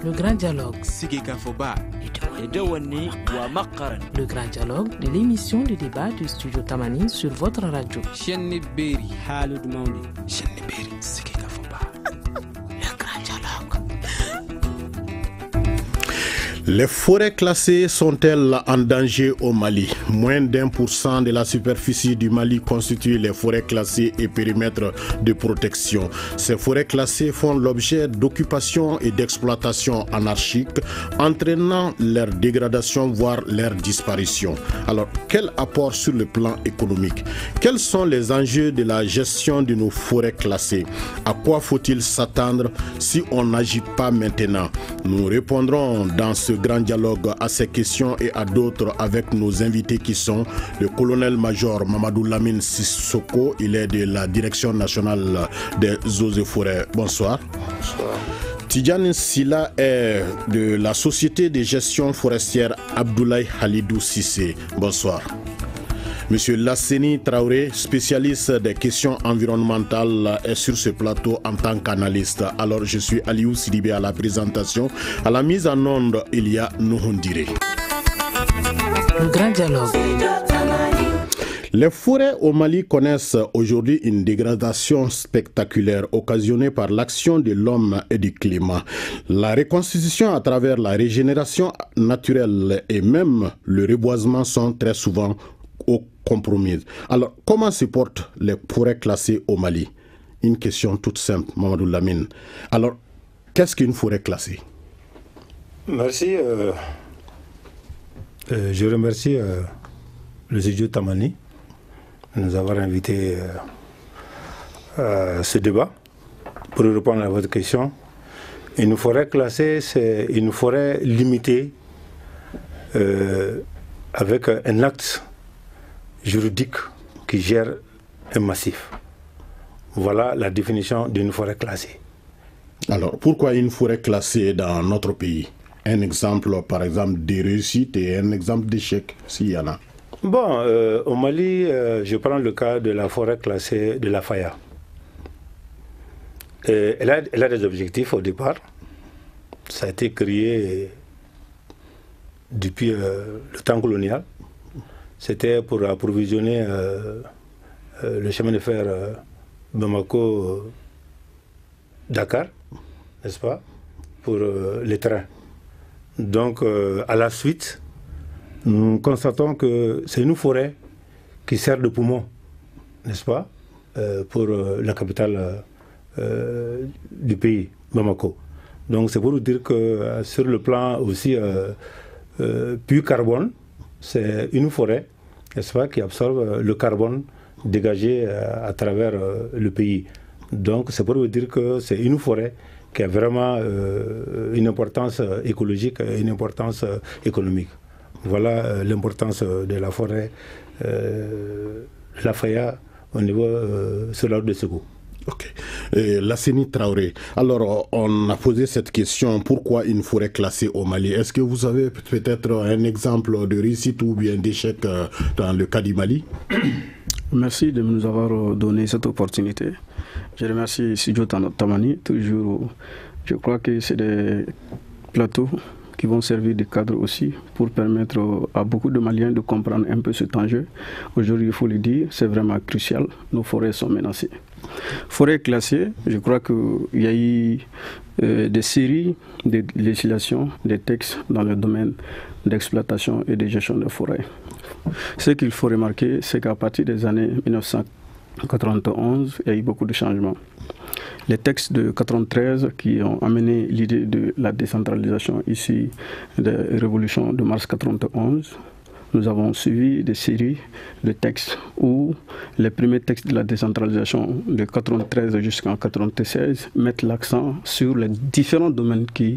Le grand dialogue. Le grand dialogue de l'émission de débat du studio Tamani sur votre radio. Le grand dialogue. Les forêts classées sont-elles en danger au Mali? Moins d'1% de la superficie du Mali constitue les forêts classées et périmètres de protection. Ces forêts classées font l'objet d'occupations et d'exploitations anarchiques, entraînant leur dégradation, voire leur disparition. Alors, quel apport sur le plan économique? Quels sont les enjeux de la gestion de nos forêts classées? À quoi faut-il s'attendre si on n'agit pas maintenant? Nous répondrons dans ce grand dialogue à ces questions et à d'autres avec nos invités qui sont le colonel-major Mamadou Lamine Sissoko, il est de la Direction nationale des eaux et forêts. Bonsoir. Bonsoir. Tidjane Silla est de la Société de gestion forestière Abdoulaye Halidou Sissé. Bonsoir. Monsieur Lasseni Traoré, spécialiste des questions environnementales, est sur ce plateau en tant qu'analyste. Alors je suis Aliou Sidibé à la présentation. À la mise en onde, il y a Nouhoundire. Le grand dialogue. Les forêts au Mali connaissent aujourd'hui une dégradation spectaculaire occasionnée par l'action de l'homme et du climat. La reconstitution à travers la régénération naturelle et même le reboisement sont très souvent compromises. Alors, comment se portent les forêts classées au Mali? Une question toute simple, Mamadou Lamine. Alors, qu'est-ce qu'une forêt classée? Merci. Je remercie le studio Tamani de nous avoir invités à ce débat pour répondre à votre question. Une forêt classée, c'est une forêt limitée avec un acte juridique qui gère un massif. Voilà la définition d'une forêt classée. Alors, pourquoi une forêt classée dans notre pays? Un exemple, par exemple, des réussites et un exemple d'échec, s'il y en a. Bon, au Mali, je prends le cas de la forêt classée de la Faya. Elle a des objectifs au départ. Ça a été créé depuis le temps colonial. C'était pour approvisionner le chemin de fer Bamako-Dakar, n'est-ce pas, pour les trains. Donc, à la suite, nous constatons que c'est une forêt qui sert de poumon, n'est-ce pas, pour la capitale du pays, Bamako. Donc, c'est pour vous dire que sur le plan aussi puits carbone, c'est une forêt, n'est-ce pas, qui absorbe le carbone dégagé à travers le pays. Donc c'est pour vous dire que c'est une forêt qui a vraiment une importance écologique et une importance économique. Voilà l'importance de la forêt la Faya au niveau sur la route de Ségou. Ok. Lasseni Traoré, alors on a posé cette question, pourquoi une forêt classée au Mali? Est-ce que vous avez peut-être un exemple de réussite ou bien d'échec dans le cas du Mali? Merci de nous avoir donné cette opportunité. Je remercie Studio Tamani, toujours. Je crois que c'est des plateaux qui vont servir de cadre aussi pour permettre à beaucoup de Maliens de comprendre un peu cet enjeu. Aujourd'hui, il faut le dire, c'est vraiment crucial. Nos forêts sont menacées. Forêt classée, je crois qu'il y a eu des séries de législations, des textes dans le domaine d'exploitation et de gestion des forêts. Ce qu'il faut remarquer, c'est qu'à partir des années 1991, il y a eu beaucoup de changements. Les textes de 1993 qui ont amené l'idée de la décentralisation ici, de la révolution de mars 1991, nous avons suivi des séries de textes où les premiers textes de la décentralisation de 1993 jusqu'en 1996 mettent l'accent sur les différents domaines qui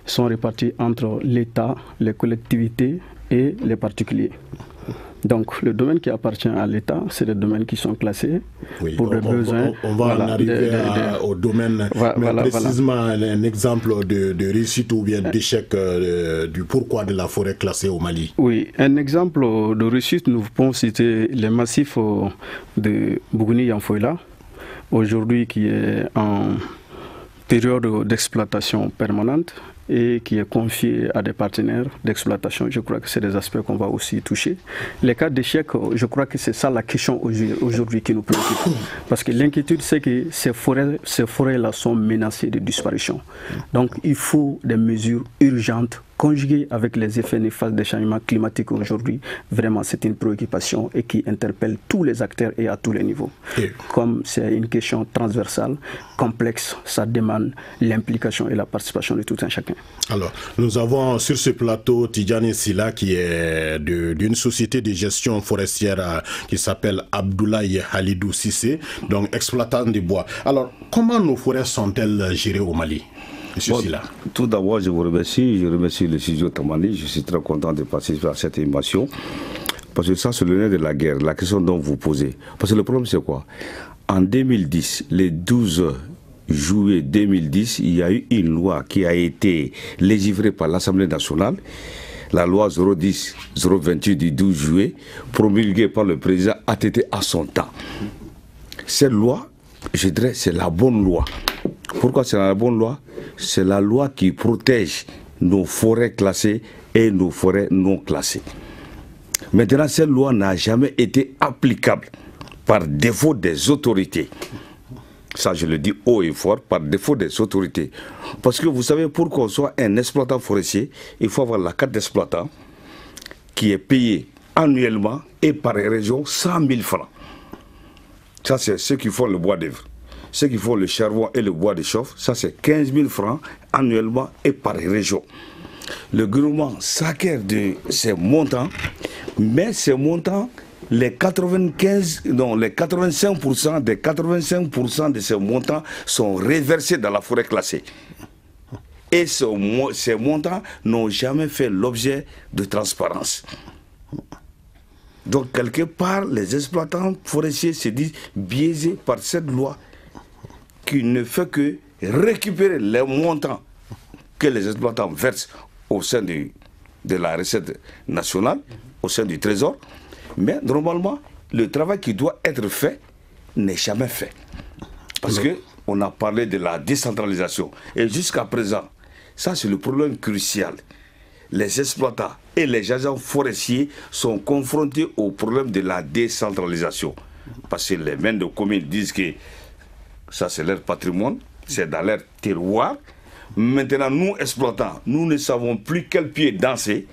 sont répartis entre l'État, les collectivités et les particuliers. Donc, le domaine qui appartient à l'État, c'est des domaines qui sont classés pour les besoins. On va en arriver au domaine, mais précisément un exemple de réussite ou bien d'échec du pourquoi de la forêt classée au Mali. Oui, un exemple de réussite, nous pouvons citer les massifs de Bougouni-Yanfoïla, aujourd'hui qui est en période d'exploitation permanente et qui est confiée à des partenaires d'exploitation. Je crois que c'est des aspects qu'on va aussi toucher. Les cas d'échec, je crois que c'est ça la question aujourd'hui qui nous préoccupe. Parce que l'inquiétude, c'est que ces forêts-là sont menacées de disparition. Donc il faut des mesures urgentes conjuguées avec les effets néfastes des changements climatiques aujourd'hui. Vraiment, c'est une préoccupation et qui interpelle tous les acteurs et à tous les niveaux. Comme c'est une question transversale, complexe, ça demande l'implication et la participation de tout un chacun. Alors, nous avons sur ce plateau Tidjani Silla qui est d'une société de gestion forestière qui s'appelle Abdoulaye Halidou Sissé, donc exploitant de bois. Alors, comment nos forêts sont-elles gérées au Mali? Bon, tout d'abord, je vous remercie. Je remercie le studio Tamani. Je suis très content de participer à cette émission. Parce que ça, c'est le nez de la guerre, la question dont vous posez. Parce que le problème, c'est quoi? En 2010, le 12 juillet 2010, il y a eu une loi qui a été légiférée par l'Assemblée nationale, la loi 010-028 du 12 juillet, promulguée par le président ATT à son temps. Cette loi, je dirais, c'est la bonne loi. Pourquoi c'est la bonne loi? C'est la loi qui protège nos forêts classées et nos forêts non classées. Maintenant, cette loi n'a jamais été applicable par défaut des autorités. Ça, je le dis haut et fort, par défaut des autorités. Parce que vous savez, pour qu'on soit un exploitant forestier, il faut avoir la carte d'exploitant qui est payée annuellement et par région 100 000 francs. Ça, c'est ceux qui font le bois d'œuvre. Ceux qui font le charbon et le bois de chauffe, ça c'est 15 000 francs annuellement et par région. Le gouvernement s'acquiert de ces montants, mais ces montants, les 85% de ces montants sont reversés dans la forêt classée. Et ces montants n'ont jamais fait l'objet de transparence. Donc quelque part, les exploitants forestiers se disent biaisés par cette loi qui ne fait que récupérer les montants que les exploitants versent au sein de la recette nationale, au sein du trésor. Mais normalement, le travail qui doit être fait n'est jamais fait. Parce qu'on a parlé de la décentralisation. Et jusqu'à présent, ça c'est le problème crucial. Les exploitants et les agents forestiers sont confrontés au problème de la décentralisation. Parce que les maires de communes disent que ça c'est leur patrimoine, c'est dans leur terroir. Maintenant, nous exploitants, nous ne savons plus quel pied danser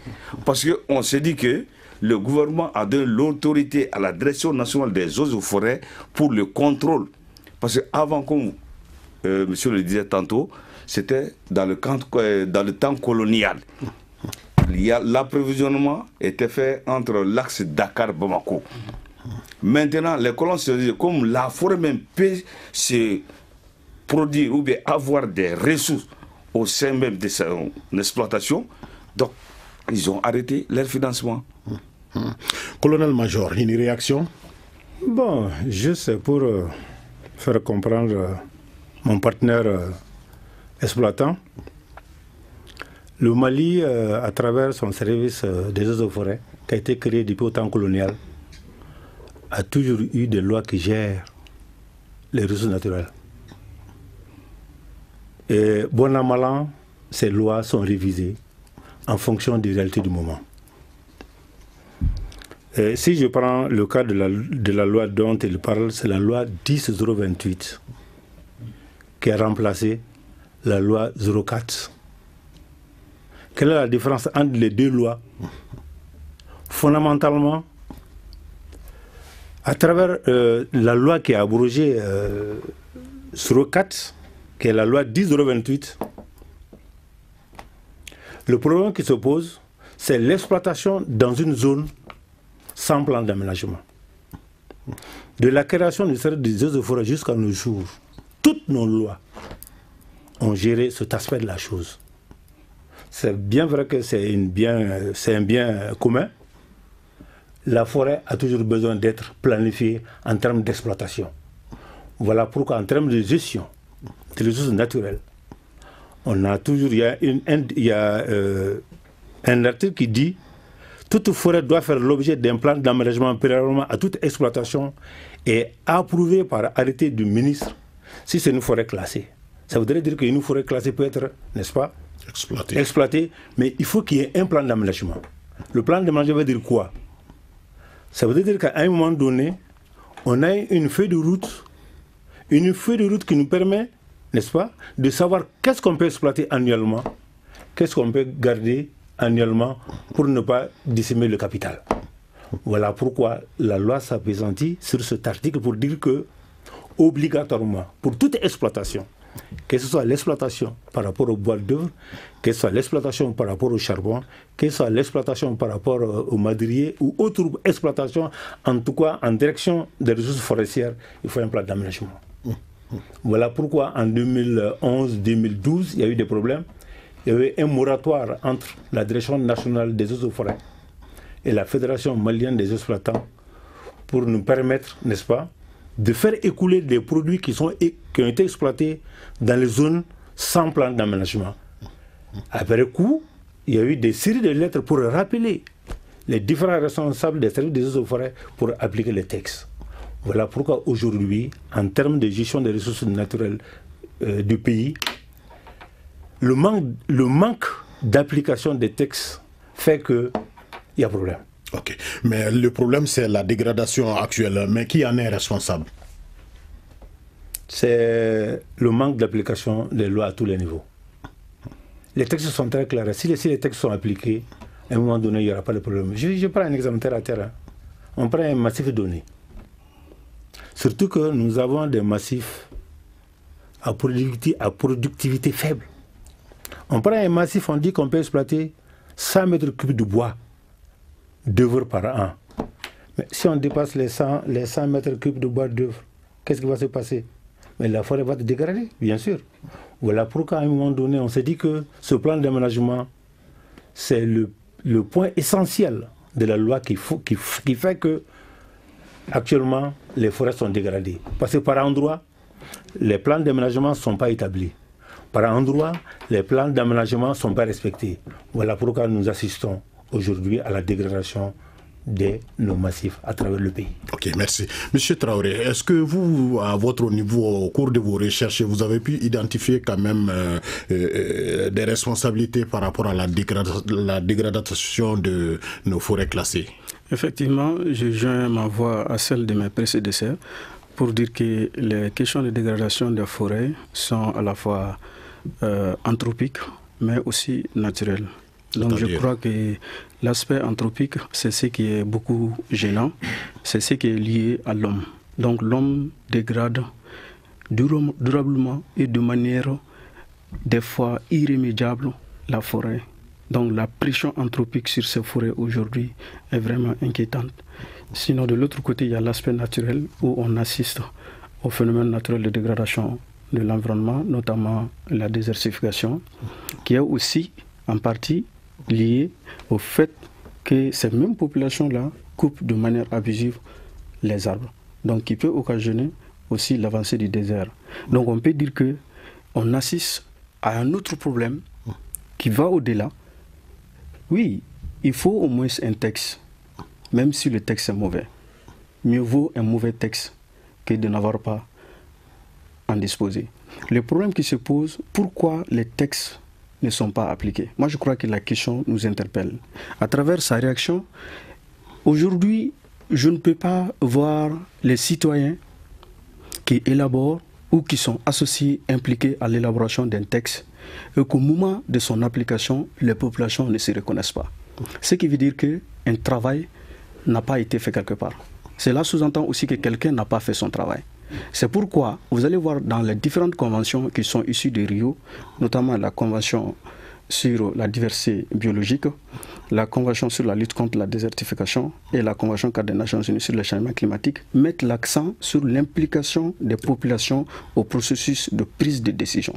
parce qu'on s'est dit que le gouvernement a donné l'autorité à la Direction nationale des eaux et forêts pour le contrôle. Parce qu'avant, comme monsieur le disait tantôt, c'était dans le temps colonial. L'approvisionnement était fait entre l'axe Dakar-Bamako. Maintenant, les colons se disent, comme la forêt même peut se produire ou bien avoir des ressources au sein même de son exploitation, donc ils ont arrêté leur financement. Colonel-major, une réaction? Bon, juste pour faire comprendre mon partenaire exploitant, le Mali, à travers son service des eaux et forêts, qui a été créé depuis au temps colonial, a toujours eu des lois qui gèrent les ressources naturelles. Et bon an, mal an, ces lois sont révisées en fonction des réalités du moment. Et si je prends le cas de la loi dont il parle, c'est la loi 10-028 qui a remplacé la loi 04. Quelle est la différence entre les deux lois? Fondamentalement, à travers la loi qui a abrogé 04, qui est la loi 10-028, le problème qui se pose, c'est l'exploitation dans une zone sans plan d'aménagement. De la création du service des eaux et forêts jusqu'à nos jours, toutes nos lois ont géré cet aspect de la chose. C'est bien vrai que c'est un bien commun. La forêt a toujours besoin d'être planifiée en termes d'exploitation. Voilà pourquoi en termes de gestion des ressources naturelles, on a toujours, il y a un article qui dit toute forêt doit faire l'objet d'un plan d'aménagement préalablement à toute exploitation et approuvé par arrêté du ministre si c'est une forêt classée. Ça voudrait dire qu'une forêt classée peut être, n'est-ce pas, exploitée, mais il faut qu'il y ait un plan d'aménagement. Le plan d'aménagement veut dire quoi? Ça veut dire qu'à un moment donné, on a une feuille de route qui nous permet, n'est-ce pas, de savoir qu'est-ce qu'on peut exploiter annuellement, qu'est-ce qu'on peut garder annuellement pour ne pas décimer le capital. Voilà pourquoi la loi s'appesantit sur cet article pour dire que, obligatoirement, pour toute exploitation, que ce soit l'exploitation par rapport au bois d'œuvre, que ce soit l'exploitation par rapport au charbon, que ce soit l'exploitation par rapport au madrier ou autre exploitation, en tout cas en direction des ressources forestières, il faut un plan d'aménagement. Voilà pourquoi en 2011-2012, il y a eu des problèmes. Il y avait un moratoire entre la Direction nationale des eaux et forêts et la Fédération malienne des exploitants pour nous permettre, n'est-ce pas, de faire écouler des produits qui ont été exploités dans les zones sans plan d'aménagement. Après coup, il y a eu des séries de lettres pour rappeler les différents responsables des services des eaux et forêts pour appliquer les textes. Voilà pourquoi aujourd'hui, en termes de gestion des ressources naturelles du pays, le manque d'application des textes fait qu'il y a problème. Ok, mais le problème c'est la dégradation actuelle, mais qui en est responsable? C'est le manque d'application des lois à tous les niveaux. Les textes sont très clairs, si les textes sont appliqués, à un moment donné il n'y aura pas de problème. Je prends un exemple terre à terre. On prend un massif donné. Surtout que nous avons des massifs à productivité faible. On prend un massif, on dit qu'on peut exploiter 100 mètres cubes de bois d'œuvre par an. Mais si on dépasse les 100 mètres cubes de bois d'œuvre, qu'est-ce qui va se passer? Mais la forêt va se dégrader, bien sûr. Voilà pourquoi à un moment donné, on s'est dit que ce plan d'aménagement, c'est le point essentiel de la loi qui fait que actuellement les forêts sont dégradées. Parce que par endroit, les plans d'aménagement ne sont pas établis. Par endroit, les plans d'aménagement ne sont pas respectés. Voilà pourquoi nous assistons aujourd'hui à la dégradation de nos massifs à travers le pays. Ok, merci. Monsieur Traoré, est-ce que vous, à votre niveau, au cours de vos recherches, vous avez pu identifier quand même des responsabilités par rapport à la dégradation de nos forêts classées? Effectivement, je joins ma voix à celle de mes prédécesseurs pour dire que les questions de dégradation des forêts sont à la fois anthropiques, mais aussi naturelles. Donc je crois que l'aspect anthropique, c'est ce qui est beaucoup gênant, c'est ce qui est lié à l'homme. Donc l'homme dégrade durablement et de manière des fois irrémédiable la forêt. Donc la pression anthropique sur ces forêts aujourd'hui est vraiment inquiétante. Sinon de l'autre côté, il y a l'aspect naturel où on assiste au phénomène naturel de dégradation de l'environnement, notamment la désertification, qui est aussi en partie liée au fait que ces mêmes populations-là coupent de manière abusive les arbres. Donc qui peut occasionner aussi l'avancée du désert. Donc on peut dire qu'on assiste à un autre problème qui va au-delà. Oui, il faut au moins un texte, même si le texte est mauvais. Mieux vaut un mauvais texte que de n'avoir pas en disposer. Le problème qui se pose, pourquoi les textes ne sont pas appliqués? Moi, je crois que la question nous interpelle. À travers sa réaction, aujourd'hui, je ne peux pas voir les citoyens qui élaborent ou qui sont associés, impliqués à l'élaboration d'un texte, et qu'au moment de son application, les populations ne se reconnaissent pas. Ce qui veut dire qu'un travail n'a pas été fait quelque part. Cela sous-entend aussi que quelqu'un n'a pas fait son travail. C'est pourquoi vous allez voir dans les différentes conventions qui sont issues de Rio, notamment la convention sur la diversité biologique, la convention sur la lutte contre la désertification et la convention cadre des Nations Unies sur le changement climatique, mettent l'accent sur l'implication des populations au processus de prise de décision.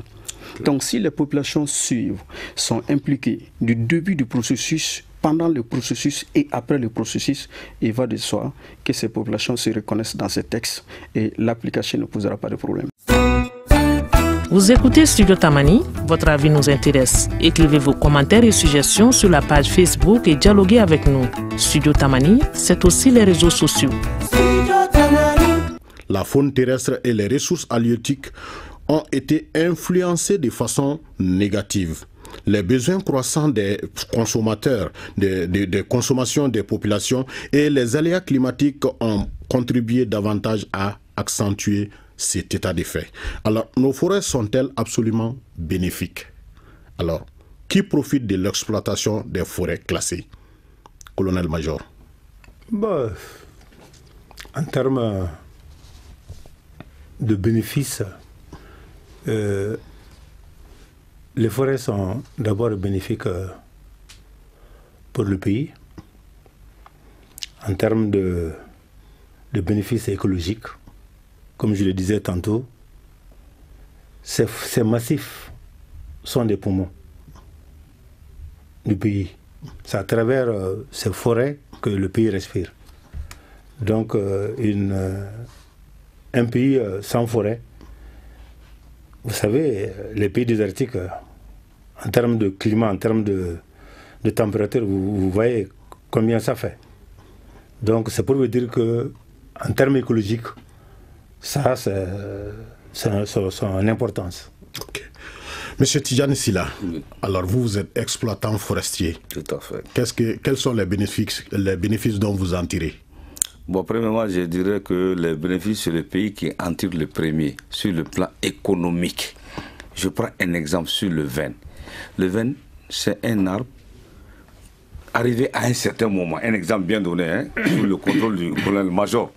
Donc si les populations suivent, sont impliquées du début du processus, pendant le processus et après le processus, il va de soi que ces populations se reconnaissent dans ces textes et l'application ne posera pas de problème. Vous écoutez Studio Tamani, votre avis nous intéresse. Écrivez vos commentaires et suggestions sur la page Facebook et dialoguez avec nous. Studio Tamani, c'est aussi les réseaux sociaux. La faune terrestre et les ressources halieutiques ont été influencés de façon négative. Les besoins croissants des consommateurs, des consommations des populations et les aléas climatiques ont contribué davantage à accentuer cet état de fait. Alors, nos forêts sont-elles absolument bénéfiques? Alors, qui profite de l'exploitation des forêts classées? Colonel-major. Bon, en termes de bénéfices, les forêts sont d'abord bénéfiques pour le pays. En termes de bénéfices écologiques, comme je le disais tantôt, ces massifs sont des poumons du pays. C'est à travers ces forêts que le pays respire. Donc, un pays sans forêt, vous savez, les pays désertiques, en termes de climat, en termes de température, vous voyez combien ça fait. Donc, c'est pour vous dire que, en termes écologiques, ça, c'est son importance. Okay. Monsieur Tidjani Silla, alors vous êtes exploitant forestier. Tout à fait. Quels sont les bénéfices dont vous en tirez? Bon, premièrement, je dirais que les bénéfices, c'est le pays qui en tire le premier sur le plan économique. Je prends un exemple sur le vin. Le vin, c'est un arbre arrivé à un certain moment. Un exemple bien donné, sous le contrôle du colonel-major.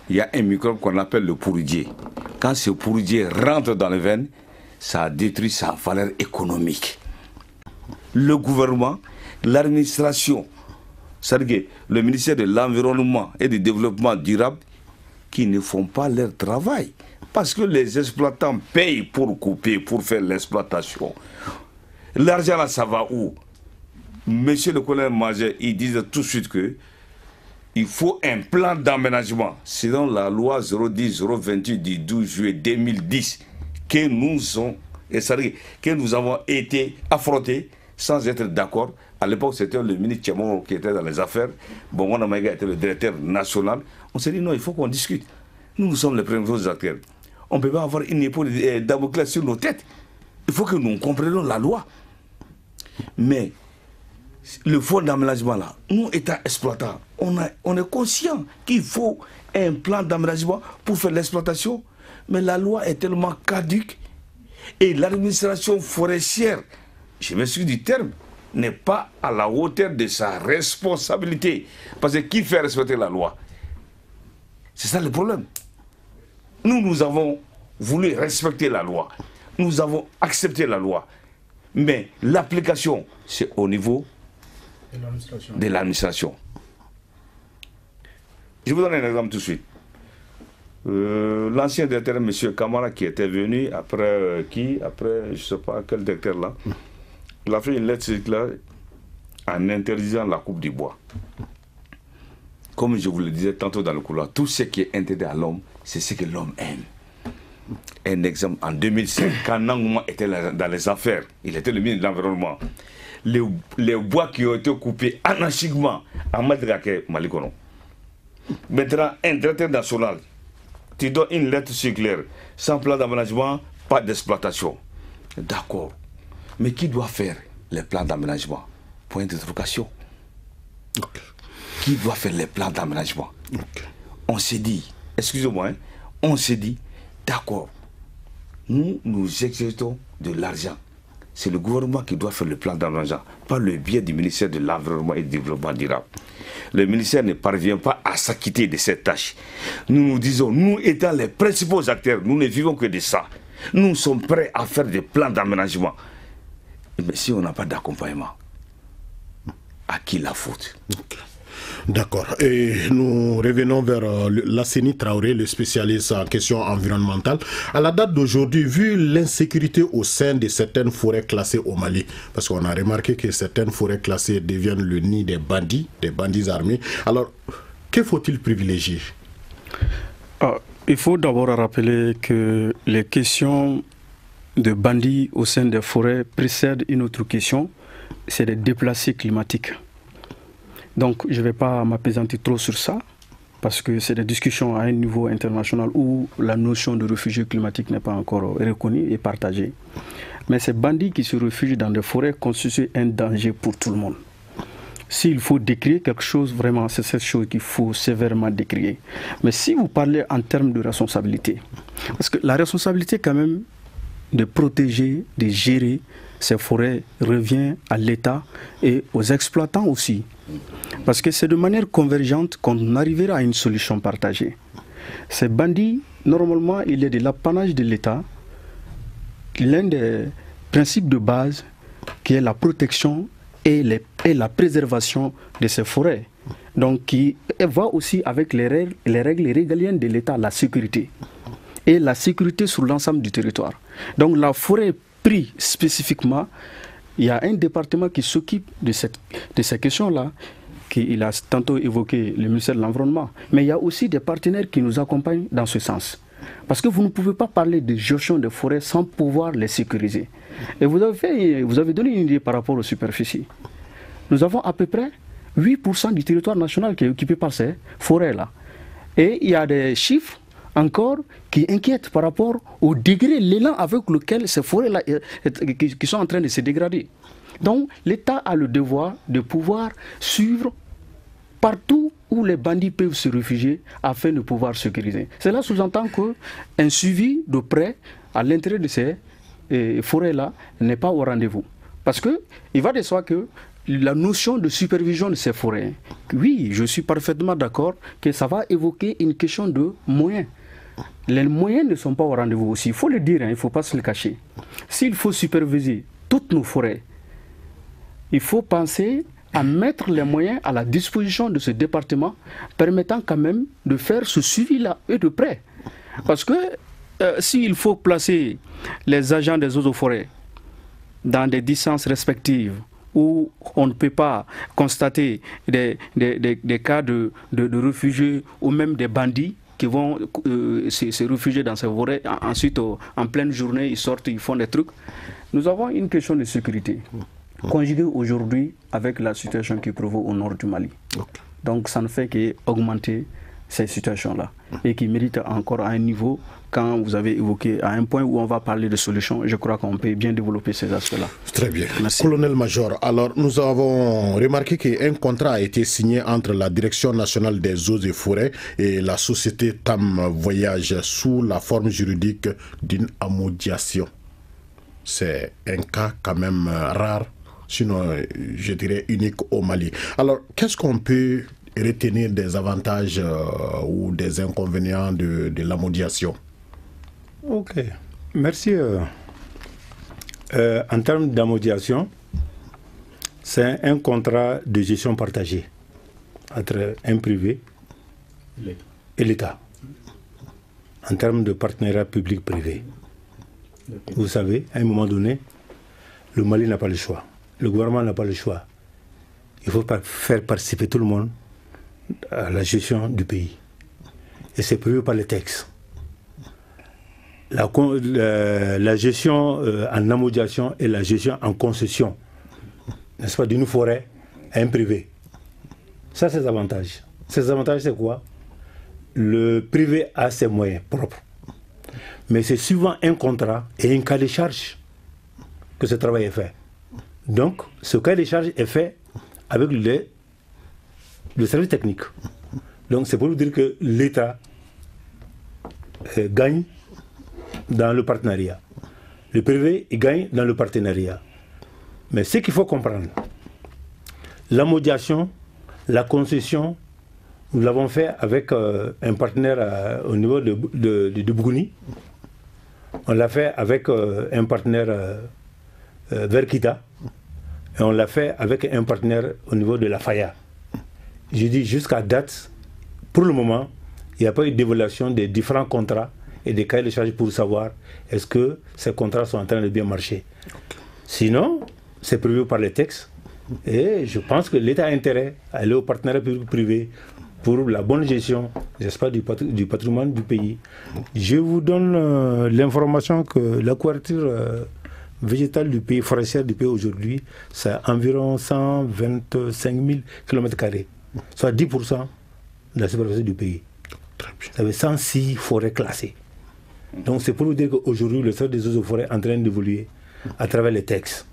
Il y a un microbe qu'on appelle le pourridier. Quand ce pourridier rentre dans le vin, ça détruit sa valeur économique. Le gouvernement, l'administration, c'est-à-dire le ministère de l'Environnement et du Développement durable, qui ne font pas leur travail. Parce que les exploitants payent pour couper, pour faire l'exploitation. L'argent là, ça va où? Monsieur le colonel-major, il disait tout de suite que il faut un plan d'aménagement, selon la loi 010-028 du 12 juillet 2010, que nous avons été affrontés sans être d'accord. À l'époque, c'était le ministre Tchémon qui était dans les affaires. Bongo Namaïga était le directeur national. On s'est dit non, il faut qu'on discute. Nous sommes les premiers acteurs. On ne peut pas avoir une épaule d'Amoclès sur nos têtes. Il faut que nous comprenions la loi. Mais le fonds d'aménagement là, nous étant exploitants, on est conscient qu'il faut un plan d'aménagement pour faire l'exploitation, mais la loi est tellement caduque et l'administration forestière, je m'excuse du terme, n'est pas à la hauteur de sa responsabilité. Parce que qui fait respecter la loi? C'est ça le problème. Nous avons voulu respecter la loi. Nous avons accepté la loi. Mais l'application, c'est au niveau de l'administration. Je vous donne un exemple tout de suite. L'ancien directeur, M. Kamara, qui était venu, après je ne sais pas quel directeur là, il a fait une lettre circulaire en interdisant la coupe du bois. Comme je vous le disais tantôt dans le couloir, tout ce qui est interdit à l'homme, c'est ce que l'homme aime. Un exemple, en 2005, quand Nangouma était dans les affaires, il était le ministre de l'Environnement, les bois qui ont été coupés anarchiquement en Madrake, Malikono. Maintenant, un directeur national, tu donnes une lettre circulaire, sans plan d'aménagement, pas d'exploitation. D'accord. Mais qui doit faire les plans d'aménagement? Point d'interrogation. Okay. Qui doit faire les plans d'aménagement? Okay. On s'est dit, excusez-moi, on s'est dit, d'accord, nous exerçons de l'argent. C'est le gouvernement qui doit faire le plan d'aménagement, par le biais du ministère de l'Environnement et du Développement durable. Le ministère ne parvient pas à s'acquitter de cette tâche. Nous nous disons, nous étant les principaux acteurs, nous ne vivons que de ça. Nous sommes prêts à faire des plans d'aménagement. Mais si on n'a pas d'accompagnement, à qui la faute? Okay. D'accord. Et nous revenons vers Lasseni Traoré, le spécialiste en questions environnementales. À la date d'aujourd'hui, vu l'insécurité au sein de certaines forêts classées au Mali, parce qu'on a remarqué que certaines forêts classées deviennent le nid des bandits armés. Alors, que faut-il privilégier? Il faut d'abord rappeler que les questions de bandits au sein des forêts précèdent une autre question, c'est les déplacés climatiques. Donc, je ne vais pas m'appesantir trop sur ça, parce que c'est des discussions à un niveau international où la notion de réfugié climatique n'est pas encore reconnue et partagée. Mais ces bandits qui se réfugient dans des forêts constituent un danger pour tout le monde. S'il faut décrire quelque chose, vraiment, c'est cette chose qu'il faut sévèrement décrire. Mais si vous parlez en termes de responsabilité, parce que la responsabilité quand même de protéger, de gérer ces forêts revient à l'État et aux exploitants aussi. Parce que c'est de manière convergente qu'on arrivera à une solution partagée. Ces bandits, normalement, il est de l'apanage de l'État. L'un des principes de base qui est la protection et la préservation de ces forêts. Donc qui va aussi avec les règles régaliennes de l'État, la sécurité. Et la sécurité sur l'ensemble du territoire. Donc la forêt prise spécifiquement, il y a un département qui s'occupe de ces questions-là, qu'il a tantôt évoqué le ministère de l'Environnement. Mais il y a aussi des partenaires qui nous accompagnent dans ce sens. Parce que vous ne pouvez pas parler de gestion des forêts sans pouvoir les sécuriser. Et vous avez donné une idée par rapport aux superficies. Nous avons à peu près 8% du territoire national qui est occupé par ces forêts-là. Et il y a des chiffres encore qui inquiètent par rapport au degré, l'élan avec lequel ces forêts-là qui sont en train de se dégrader. Donc l'État a le devoir de pouvoir suivre partout où les bandits peuvent se réfugier afin de pouvoir sécuriser. Cela sous-entend qu'un suivi de près à l'intérieur de ces forêts-là n'est pas au rendez-vous. Parce qu'il va de soi que la notion de supervision de ces forêts, oui, je suis parfaitement d'accord que ça va évoquer une question de moyens. Les moyens ne sont pas au rendez-vous aussi, il faut le dire, il ne faut pas se le cacher. S'il faut superviser toutes nos forêts, il faut penser à mettre les moyens à la disposition de ce département, permettant quand même de faire ce suivi-là et de près. Parce que s'il faut placer les agents des eaux de forêt dans des distances respectives, où on ne peut pas constater des cas de réfugiés ou même des bandits qui vont se réfugier dans ces forêts, ensuite en pleine journée ils sortent, ils font des trucs. Nous avons une question de sécurité conjuguée aujourd'hui avec la situation qui prévaut au nord du Mali. Donc ça ne fait qu'augmenter ces situations-là et qui méritent encore à un niveau, quand vous avez évoqué à un point où on va parler de solutions, je crois qu'on peut bien développer ces aspects-là. Très bien. Merci. Colonel-major, alors nous avons remarqué qu'un contrat a été signé entre la Direction nationale des eaux et forêts et la société TAM Voyage sous la forme juridique d'une amodiation. C'est un cas quand même rare, sinon je dirais unique au Mali. Alors qu'est-ce qu'on peut retenir des avantages ou des inconvénients de l'amodiation? Ok, merci. En termes d'amodiation, c'est un contrat de gestion partagée entre un privé et l'État, en termes de partenariat public-privé. Vous savez, à un moment donné, le Mali n'a pas le choix, le gouvernement n'a pas le choix. Il faut faire participer tout le monde à la gestion du pays. Et c'est prévu par les textes. La gestion en amodiation et la gestion en concession, n'est-ce pas, d'une forêt à un privé. Ça, c'est ses avantages. Ses avantages, c'est quoi? Le privé a ses moyens propres. Mais c'est souvent un contrat et un cas de charge que ce travail est fait. Donc, ce cas de charge est fait avec le service technique. Donc c'est pour vous dire que l'État gagne dans le partenariat. Le privé gagne dans le partenariat. Mais ce qu'il faut comprendre, l'amodiation, la concession, nous l'avons fait avec un partenaire au niveau de Bougouni. On l'a fait avec un partenaire vers Kita. Et on l'a fait avec un partenaire au niveau de la Faya. Je dis jusqu'à date, pour le moment, il n'y a pas eu d'évaluation des différents contrats et des cahiers de charges pour savoir est-ce que ces contrats sont en train de bien marcher. Sinon, c'est prévu par les textes et je pense que l'État a intérêt à aller au partenariat public-privé pour la bonne gestion, n'est-ce pas, du patrimoine du pays. Je vous donne l'information que la couverture végétale du pays, forestière du pays aujourd'hui, c'est environ 125 000 km², soit 10% de la superficie du pays. Très bien. Vous avez 106 forêts classées. Donc c'est pour vous dire qu'aujourd'hui, le secteur des eaux et forêts est en train d'évoluer à travers les textes.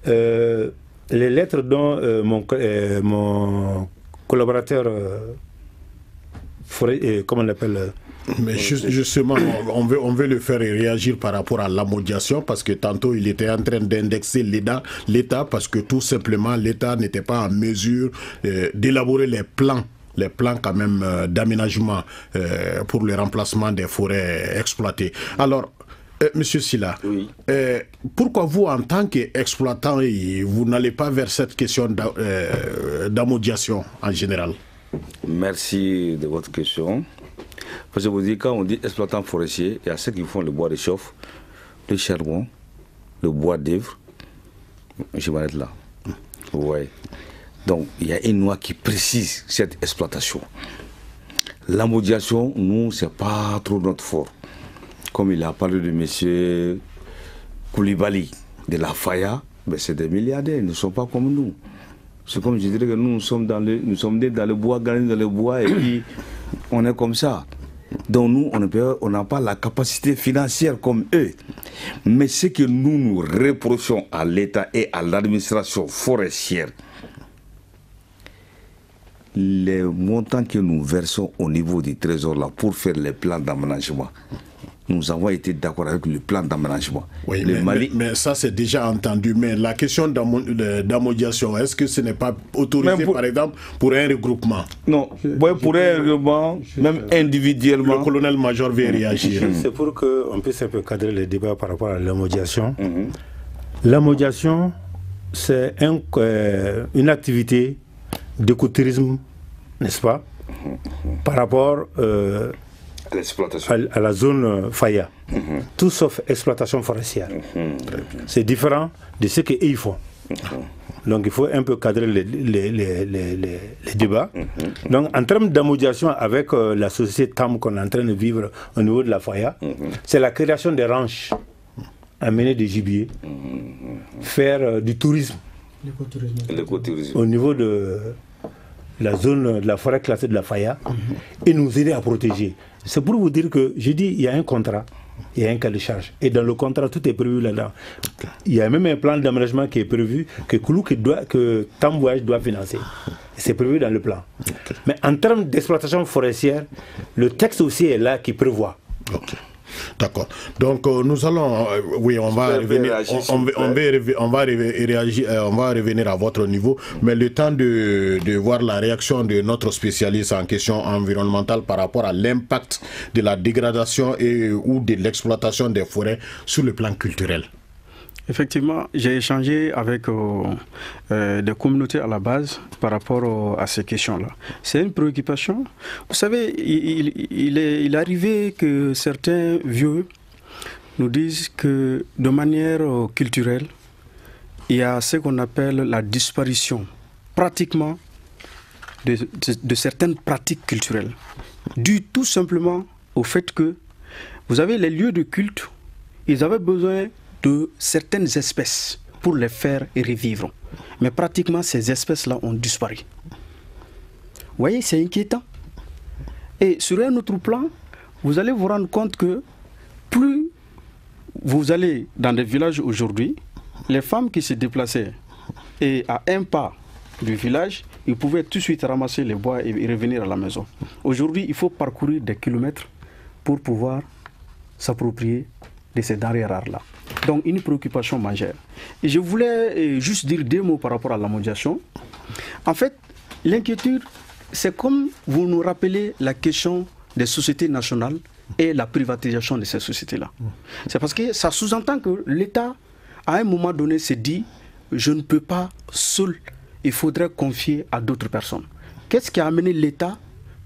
Les lettres dont mon collaborateur comment on l'appelle Mais justement, on veut le faire réagir par rapport à l'amodiation, parce que tantôt il était en train d'indexer l'État, parce que tout simplement l'État n'était pas en mesure d'élaborer les plans quand même d'aménagement pour le remplacement des forêts exploitées. Alors, Monsieur Sylla, oui. Pourquoi vous, en tant qu'exploitant, vous n'allez pas vers cette question d'amodiation en général? Merci de votre question. Parce que vous dites, quand on dit exploitant forestier, il y a ceux qui font le bois de chauffe, le charbon, le bois d'œuvre. Je m'arrête là. Vous voyez. Donc, il y a une loi qui précise cette exploitation. L'amodiation, nous, c'est pas trop notre fort. Comme il a parlé de M. Koulibaly, de la Faya, ben c'est des milliardaires, ils ne sont pas comme nous. C'est comme je dirais que nous sommes nés dans le bois, gagnés dans le bois, et puis on est comme ça. Donc nous, on n'a pas la capacité financière comme eux. Mais ce que nous reprochons à l'État et à l'administration forestière, les montants que nous versons au niveau du trésor là pour faire les plans d'aménagement, nous avons été d'accord avec le plan d'aménagement. Oui, mais ça c'est déjà entendu. Mais la question d'amodiation, est-ce que ce n'est pas autorisé par exemple pour un regroupement? Non, pour un regroupement, même individuellement. Le colonel-major veut réagir. C'est pour qu'on puisse un peu cadrer les débats par rapport à l'amodiation. L'amodiation, c'est une activité d'écotourisme, n'est-ce pas, par rapport à la zone Faya. Tout sauf exploitation forestière. C'est différent de ce qu'ils font. Donc il faut un peu cadrer les débats. Donc en termes d'amodiation avec la société TAM qu'on est en train de vivre au niveau de la Faya, c'est la création des ranches, amener des gibiers, faire du tourisme. L'écotourisme. Au niveau de la zone de la forêt classée de la Faya et nous aider à protéger. C'est pour vous dire que, je dis, il y a un contrat, il y a un cas de charge. Et dans le contrat, tout est prévu là-dedans. Il y a même un plan d'aménagement qui est prévu, que Tam Voyage doit financer. C'est prévu dans le plan. Mais en termes d'exploitation forestière, le texte aussi est là qui prévoit. D'accord. Donc nous allons, oui, on va revenir, on va revenir à votre niveau, mais le temps de voir la réaction de notre spécialiste en question environnementale par rapport à l'impact de la dégradation ou de l'exploitation des forêts sur le plan culturel. Effectivement, j'ai échangé avec des communautés à la base par rapport à ces questions-là. C'est une préoccupation. Vous savez, il est arrivé que certains vieux nous disent que de manière culturelle, il y a ce qu'on appelle la disparition pratiquement de certaines pratiques culturelles, dû tout simplement au fait que vous avez les lieux de culte, ils avaient besoin de certaines espèces pour les faire revivre. Mais pratiquement, ces espèces-là ont disparu. Vous voyez, c'est inquiétant. Et sur un autre plan, vous allez vous rendre compte que plus vous allez dans des villages aujourd'hui, les femmes qui se déplaçaient et à un pas du village, ils pouvaient tout de suite ramasser les bois et revenir à la maison. Aujourd'hui, il faut parcourir des kilomètres pour pouvoir s'approprier de ces denrées rares-là. Donc une préoccupation majeure. Et je voulais juste dire 2 mots par rapport à l'amodiation. En fait, l'inquiétude, c'est comme vous nous rappelez la question des sociétés nationales et la privatisation de ces sociétés-là. C'est parce que ça sous-entend que l'État, à un moment donné, s'est dit « je ne peux pas seul, il faudrait confier à d'autres personnes ». Qu'est-ce qui a amené l'État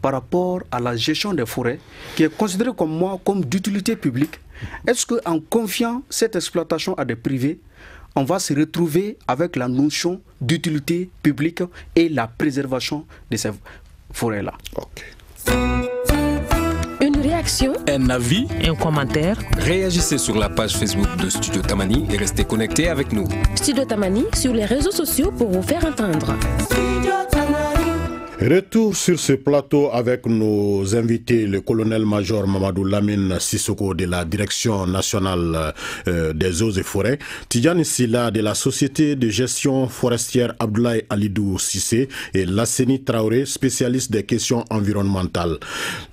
par rapport à la gestion des forêts, qui est considérée comme d'utilité publique? Est-ce qu'en confiant cette exploitation à des privés, on va se retrouver avec la notion d'utilité publique et la préservation de ces forêts-là? Une réaction, un avis, un commentaire. Réagissez sur la page Facebook de Studio Tamani et restez connectés avec nous. Studio Tamani sur les réseaux sociaux pour vous faire entendre. Retour sur ce plateau avec nos invités, le colonel-major Mamadou Lamine Sissoko de la Direction nationale des eaux et forêts, Tidjane Silla de la Société de gestion forestière Abdoulaye Alidou Sissé et Lasseni Traoré, spécialiste des questions environnementales.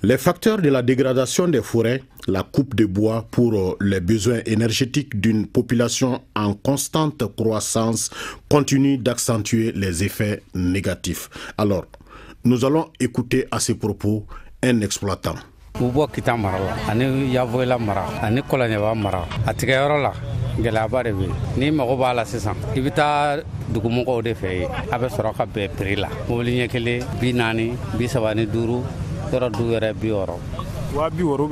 Les facteurs de la dégradation des forêts, la coupe de bois pour les besoins énergétiques d'une population en constante croissance continuent d'accentuer les effets négatifs. Alors, nous allons écouter à ces propos un exploitant. Ubo kita marala ani yavoila mara ani kolanyaba mara atige yoro la gelaba de bi ni mago bala sisan ibita dugumugo de fe abe soroka be prila mobili nyekele bi nani bi sabani duru toro du yere bi oro wabi woro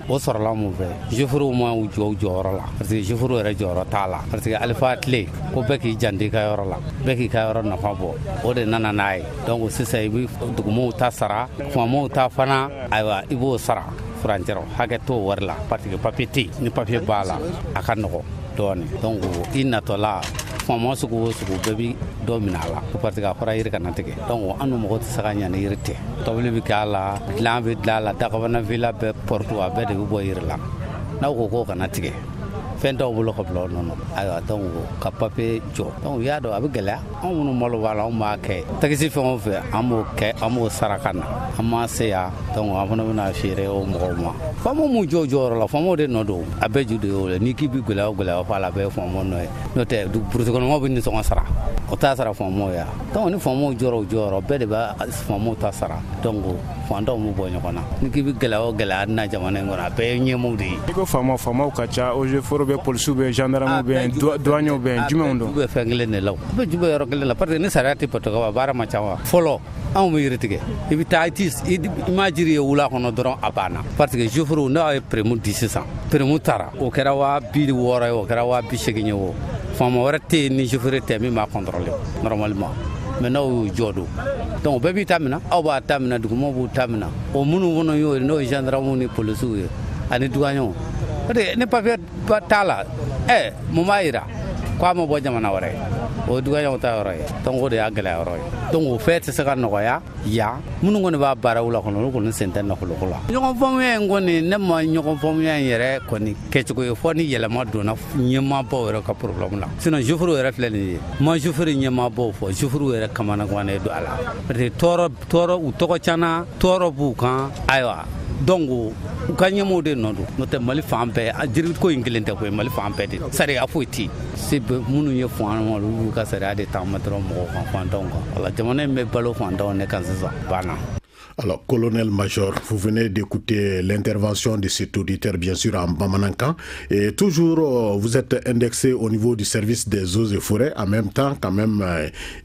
o sorola mu fe jefuru ma u joro la parce que jefuru yere joro tala parce que alfa tle ko beki jandi ka yoro la beki ka yoro na fabo o de nana nay donc c'est ça bi dugumu ta sara famo ta fana aywa ibo sara franjero hageto warla parce que papier ni papier bala akanoko doni donc inatola famo sugu bebi dominala parce que afara yir kanatike donc anu mo ko saganya ni yirte tobli bi kala lambe dala takabana villa be porto abe de bo yirla na ko kanatike fento bulo ko blo non ayo donc ka papier jo donc ya do abigala amunu molo wala o ma ke tagisi fon fe amo sarakana amma seya donc amunu na fire o mo famo mu jojoro la famo de nodo abeju de o ni ki bi gula fala be famo no te du protocole mo bi ni so sara o ta sara famo ya donc ni famo joro be de ba famo ta sara donc fando mu bo nyokona ni ki bi gula na jamana ngora be nyemu di ko famo kacha o je foro be police be gendarme be douane be jumondo be fengle ne law be jube yoro gele la parce que ni sarati poto bara ma chawa folo an mo yiritige ibita itis imagiri wula kono doron abana parce que je foro na e premu 1600 premu tara o kera wa bi wora o kera wa bi sheginyo wo famo warate ni je foro te mi ma contrôler normalement maintenant jodo donc be bi tamina aw ba tamina dugumo bu tamina o munu wono yo no gendarme ni police yo ani douane ne papier tala mumaira kwa mo bo jamana wore o duga yaw ta wore tongo de agala wore tongo fete se kan no ya munu ngone ba bara wula kono ko ne senten no ko la nyon fo me ngone ne ma nyon fo me yere ko ni kechu ko fo ni yele ma do na nyema bo wore ka problem la sinon je furu wore fleni ma je furu nyema bo fo je furu wore kamana ngone do ala toro u to ko chana toro bu kan aywa donc kanye mo de nodo no te mali fampe a jiri ko ingilente ko mali fampe de sare afuiti se munu ye fon mo lu ka sare de tamatro mo ko donc ala jamane me balo fon don ne kan ça bana. Alors, colonel-major, vous venez d'écouter l'intervention de cet auditeur, bien sûr, en Bamanankan. Et toujours, vous êtes indexé au niveau du service des eaux et forêts. En même temps, quand même,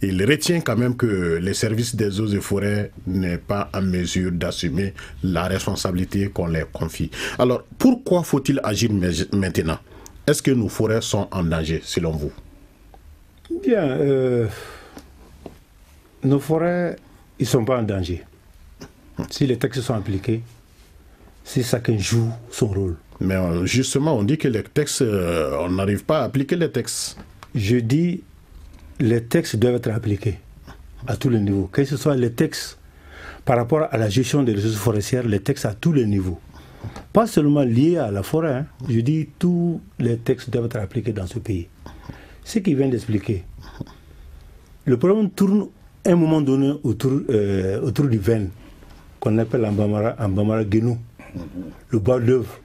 il retient quand même que le service des eaux et forêts n'est pas en mesure d'assumer la responsabilité qu'on leur confie. Alors, pourquoi faut-il agir maintenant? Est-ce que nos forêts sont en danger, selon vous? Bien, nos forêts, ils ne sont pas en danger. Si les textes sont appliqués, si chacun joue son rôle. Mais justement, on dit que les textes, on n'arrive pas à appliquer les textes. Je dis, les textes doivent être appliqués à tous les niveaux. Que ce soit les textes par rapport à la gestion des ressources forestières, les textes à tous les niveaux. Pas seulement liés à la forêt. Hein. Je dis, tous les textes doivent être appliqués dans ce pays. Ce qu'il vient d'expliquer. Le problème tourne à un moment donné autour du vin, qu'on appelle en Bambara Guénou, le bois d'œuvre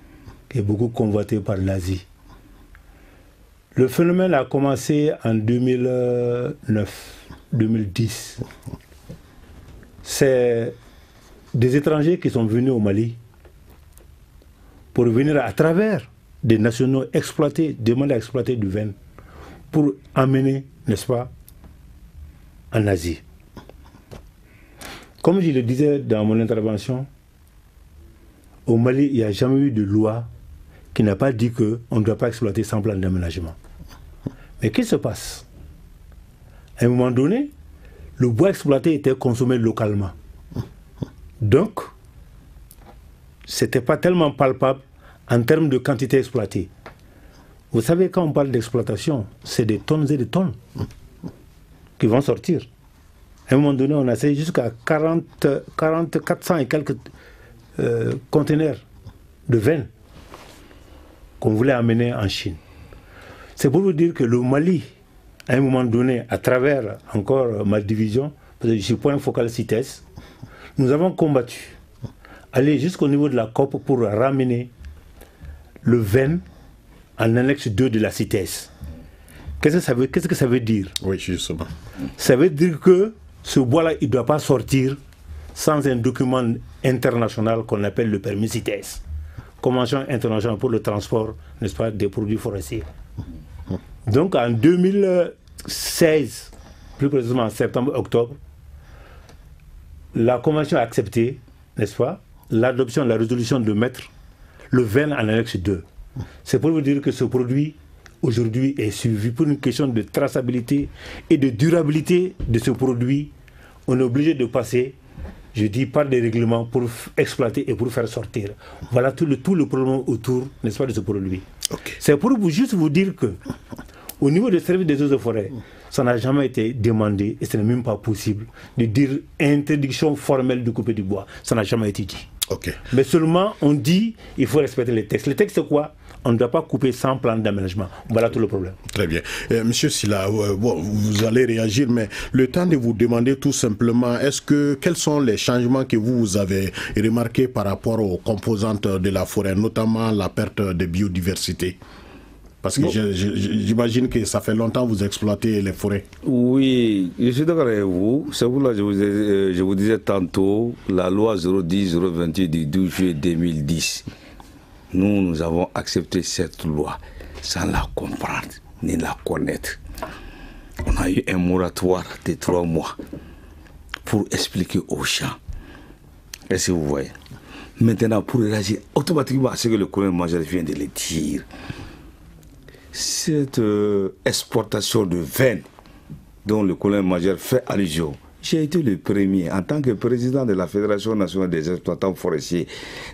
qui est beaucoup convoité par l'Asie. Le phénomène a commencé en 2009-2010. C'est des étrangers qui sont venus au Mali pour venir à travers des nationaux demander à exploiter du vin pour amener, n'est-ce pas, en Asie. Comme je le disais dans mon intervention, au Mali, il n'y a jamais eu de loi qui n'a pas dit qu'on ne doit pas exploiter sans plan d'aménagement. Mais qu'est-ce qui se passe? À un moment donné, le bois exploité était consommé localement. Donc, ce n'était pas tellement palpable en termes de quantité exploitée. Vous savez, quand on parle d'exploitation, c'est des tonnes et des tonnes qui vont sortir. À un moment donné, on a essayé jusqu'à 400 et quelques conteneurs de veine qu'on voulait amener en Chine. C'est pour vous dire que le Mali, à un moment donné, à travers encore ma division, parce que je suis point focal CITES, nous avons combattu, aller jusqu'au niveau de la COP pour ramener le veine en annexe 2 de la CITES. Qu'est-ce que ça veut dire? Oui, justement. Ça veut dire que ce bois-là, il ne doit pas sortir sans un document international qu'on appelle le permis CITES. Convention internationale pour le transport, n'est-ce pas, des produits forestiers. Donc en 2016, plus précisément en septembre-octobre, la Convention a accepté, n'est-ce pas, l'adoption de la résolution de mettre le veine en annexe 2. C'est pour vous dire que ce produit, aujourd'hui, est suivi pour une question de traçabilité et de durabilité de ce produit. On est obligé de passer, je dis, par des règlements pour exploiter et pour faire sortir. Voilà tout le problème autour, n'est-ce pas, de ce produit. Okay. C'est pour juste vous dire que, au niveau des services des eaux et forêts, ça n'a jamais été demandé et ce n'est même pas possible de dire interdiction formelle de couper du bois. Ça n'a jamais été dit. Okay. Mais seulement on dit il faut respecter les textes. Les textes, c'est quoi? On ne doit pas couper sans plan d'aménagement. Voilà tout le problème. Très bien. Monsieur Sylla, bon, vous allez réagir, mais le temps de vous demander tout simplement, quels sont les changements que vous avez remarqués par rapport aux composantes de la forêt, notamment la perte de biodiversité? Parce que j'imagine que ça fait longtemps que vous exploitez les forêts. Oui, je suis d'accord avec vous. C'est pour là que je vous disais tantôt, la loi 010-028 du 12 juillet 2010. Nous avons accepté cette loi sans la comprendre ni la connaître. On a eu un moratoire de 3 mois pour expliquer aux gens. Est-ce que vous voyez? Maintenant, pour réagir automatiquement à ce que le colonel-major vient de le dire, cette exportation de veine dont le colonel-major fait allusion, j'ai été le premier, en tant que président de la Fédération nationale des exploitants forestiers,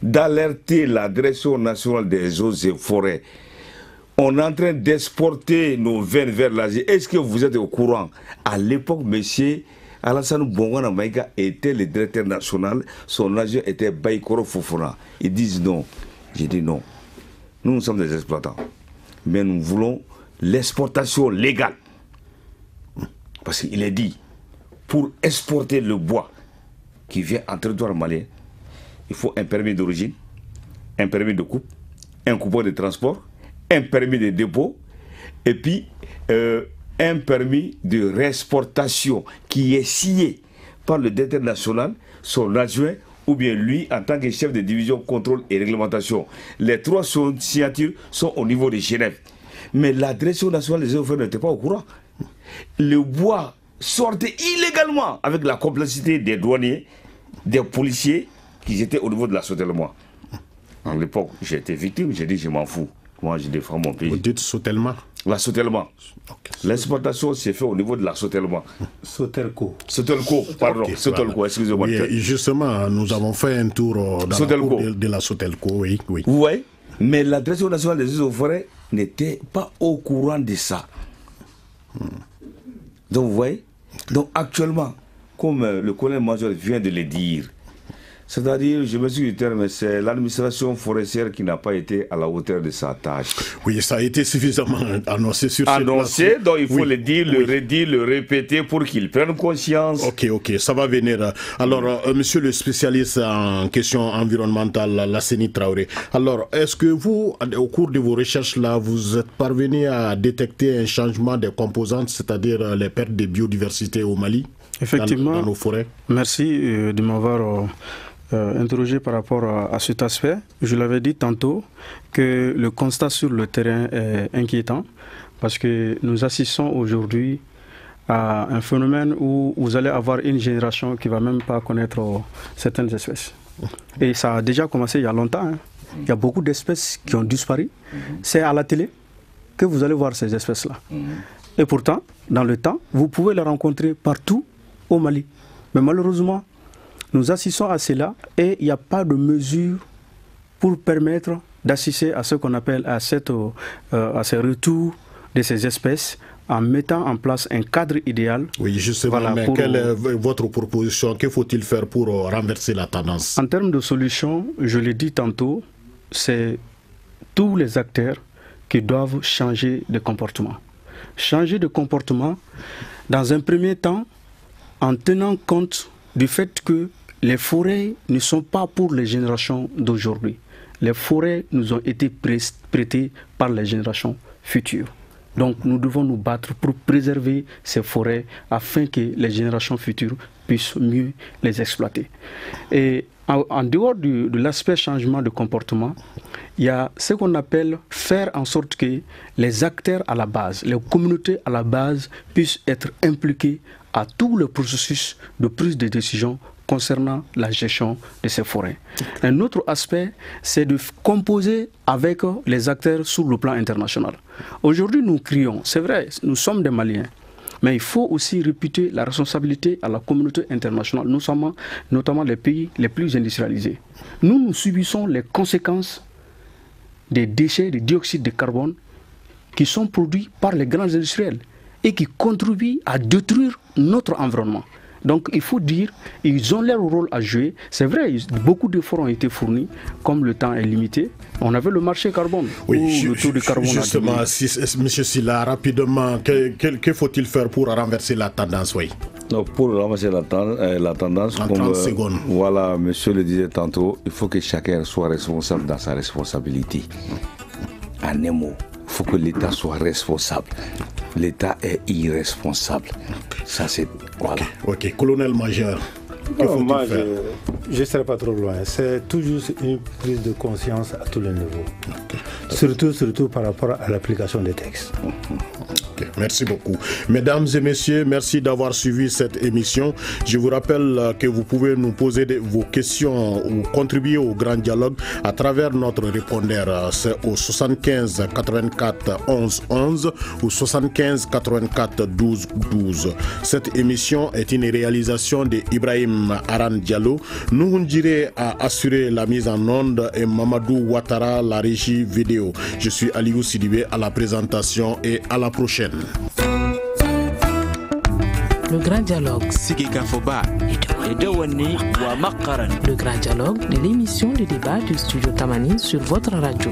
d'alerter la Direction nationale des eaux et forêts. On est en train d'exporter nos veines vers l'Asie. Est-ce que vous êtes au courant? À l'époque, monsieur Alassane Bongwana Maïga était le directeur national, son adjoint était Baïkoro Fofona. Ils disent non. J'ai dit non. Nous sommes des exploitants. Mais nous voulons l'exportation légale. Parce qu'il est dit, pour exporter le bois qui vient en territoire malien, il faut un permis d'origine, un permis de coupe, un coupon de transport, un permis de dépôt, et puis un permis de réexportation qui est signé par le directeur national, son adjoint, ou bien lui en tant que chef de division contrôle et réglementation. Les 3 signatures sont au niveau de Genève. Mais la Direction nationale des eaux et forêts n'était pas au courant. Le bois sortait illégalement avec la complicité des douaniers, des policiers qui étaient au niveau de la Sautelmois. À l'époque, j'ai été victime, j'ai dit je m'en fous. Moi, je défends mon pays. Vous dites Sautelmois? La Sautelmois. Okay. L'exportation s'est faite au niveau de la Sautelmois. Sautelco, pardon. Okay, Sautelco, voilà. Excusez-moi. Oui, justement, nous avons fait un tour dans la cour de la Sautelco, oui. Vous voyez? Mais la Direction nationale des eaux et forêts n'était pas au courant de ça. Donc, vous voyez? Donc, actuellement, comme le colonel-major vient de le dire, c'est-à-dire, je me suis dit, mais c'est l'administration forestière qui n'a pas été à la hauteur de sa tâche. Oui, ça a été suffisamment annoncé sur cette annoncé, donc il faut le dire, le redire, le répéter pour qu'ils prennent conscience. Ok, ça va venir. Alors, monsieur le spécialiste en questions environnementales, Lasseni Traoré, alors, est-ce que vous, au cours de vos recherches là, vous êtes parvenu à détecter un changement des composantes, c'est-à-dire les pertes de biodiversité au Mali? Effectivement, dans nos forêts? Merci de m'avoir interrogé par rapport à cet aspect. Je l'avais dit tantôt que le constat sur le terrain est inquiétant parce que nous assistons aujourd'hui à un phénomène où vous allez avoir une génération qui ne va même pas connaître certaines espèces. Et ça a déjà commencé il y a longtemps. Il y a beaucoup d'espèces qui ont disparu. C'est à la télé que vous allez voir ces espèces-là. Et pourtant, dans le temps, vous pouvez les rencontrer partout au Mali. Mais malheureusement, nous assistons à cela et il n'y a pas de mesures pour permettre d'assister à ce qu'on appelle à ces retours de ces espèces en mettant en place un cadre idéal. Oui, justement, voilà, mais quelle est votre proposition? Que faut-il faire pour renverser la tendance? En termes de solutions, je l'ai dit tantôt, c'est tous les acteurs qui doivent changer de comportement. Changer de comportement, dans un premier temps, en tenant compte du fait que les forêts ne sont pas pour les générations d'aujourd'hui. Les forêts nous ont été prêtées par les générations futures. Donc nous devons nous battre pour préserver ces forêts afin que les générations futures puissent mieux les exploiter. Et en dehors de l'aspect changement de comportement, il y a ce qu'on appelle faire en sorte que les acteurs à la base, les communautés à la base puissent être impliqués à tout le processus de prise de décision concernant la gestion de ces forêts. Un autre aspect, c'est de composer avec les acteurs sur le plan international. Aujourd'hui, nous crions, c'est vrai, nous sommes des Maliens, mais il faut aussi réputer la responsabilité à la communauté internationale, notamment les pays les plus industrialisés. Nous subissons les conséquences des déchets, des dioxydes de carbone qui sont produits par les grands industriels et qui contribuent à détruire notre environnement. Donc il faut dire, ils ont leur rôle à jouer. C'est vrai, beaucoup d'efforts ont été fournis, comme le temps est limité. On avait le marché carbone, oui, où le taux de carbone justement, a M. Sylla, rapidement, que faut-il faire pour renverser la tendance? Oui. Donc pour renverser la tendance, en 30 secondes. Voilà, monsieur le disait tantôt, il faut que chacun soit responsable dans sa responsabilité. En un mot, il faut que l'État soit responsable. L'État est irresponsable. Ça, c'est... Voilà. Ok, colonel-major. Moi, je ne serai pas trop loin. C'est toujours une prise de conscience à tous les niveaux. Surtout par rapport à l'application des textes. Okay, merci beaucoup. Mesdames et messieurs, merci d'avoir suivi cette émission. Je vous rappelle que vous pouvez nous poser vos questions ou contribuer au grand dialogue à travers notre répondeur. C'est au 75 84 11 11 ou 75 84 12 12. Cette émission est une réalisation de Ibrahim Aran Diallo. Nouhoundjire a assuré la mise en onde et Mamadou Ouattara la régie vidéo. Je suis Aliou Sidibé à la présentation et à la prochaine. Le grand dialogue. Le grand dialogue de l'émission de débat du studio Tamani sur votre radio.